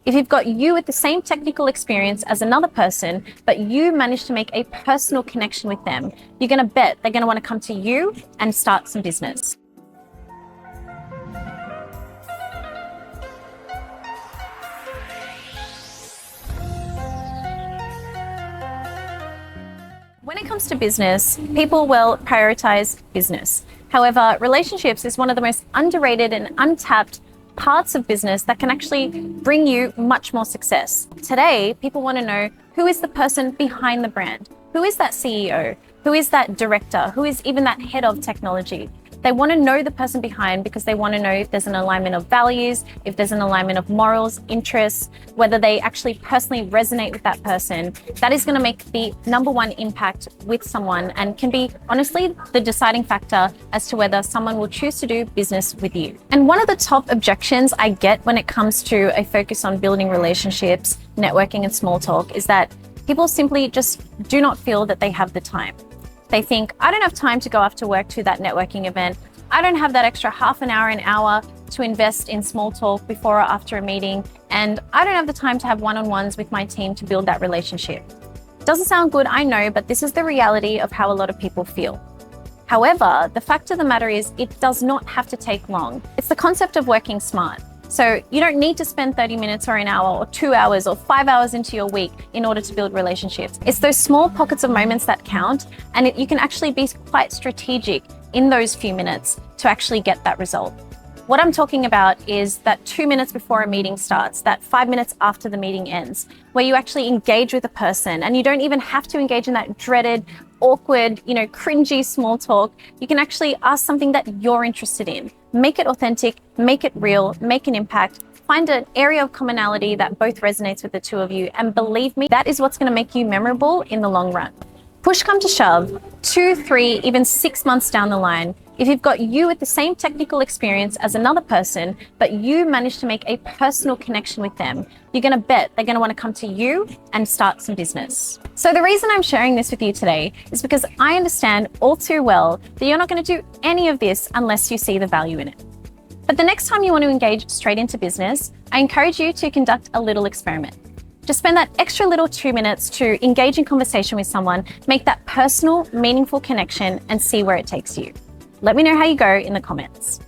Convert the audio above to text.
If you've got you with the same technical experience as another person, but you manage to make a personal connection with them, you're going to bet they're going to want to come to you and start some business. When it comes to business, people will prioritize business. However, relationships is one of the most underrated and untapped parts of business that can actually bring you much more success. Today, people want to know who is the person behind the brand? Who is that CEO? Who is that director? Who is even that head of technology? They want to know the person behind because they want to know if there's an alignment of values, if there's an alignment of morals, interests, whether they actually personally resonate with that person. That is going to make the number one impact with someone and can be honestly the deciding factor as to whether someone will choose to do business with you. And one of the top objections I get when it comes to a focus on building relationships, networking and small talk is that people simply just do not feel that they have the time. They think, I don't have time to go after work to that networking event. I don't have that extra half an hour to invest in small talk before or after a meeting. And I don't have the time to have one-on-ones with my team to build that relationship. Doesn't sound good, I know, but this is the reality of how a lot of people feel. However, the fact of the matter is it does not have to take long. It's the concept of working smart. So you don't need to spend 30 minutes or an hour or 2 hours or 5 hours into your week in order to build relationships. It's those small pockets of moments that count, and you can actually be quite strategic in those few minutes to actually get that result. What I'm talking about is that 2 minutes before a meeting starts, that 5 minutes after the meeting ends, where you actually engage with a person and you don't even have to engage in that dreaded, awkward, cringy small talk. You can actually ask something that you're interested in. Make it authentic, make it real, make an impact, find an area of commonality that both resonates with the two of you. And believe me, that is what's going to make you memorable in the long run. Push come to shove, 2, 3, even 6 months down the line, if you've got you with the same technical experience as another person, but you manage to make a personal connection with them, you're going to bet they're going to want to come to you and start some business. So the reason I'm sharing this with you today is because I understand all too well that you're not going to do any of this unless you see the value in it. But the next time you want to engage straight into business, I encourage you to conduct a little experiment. Just spend that extra little 2 minutes to engage in conversation with someone, make that personal, meaningful connection and see where it takes you. Let me know how you go in the comments.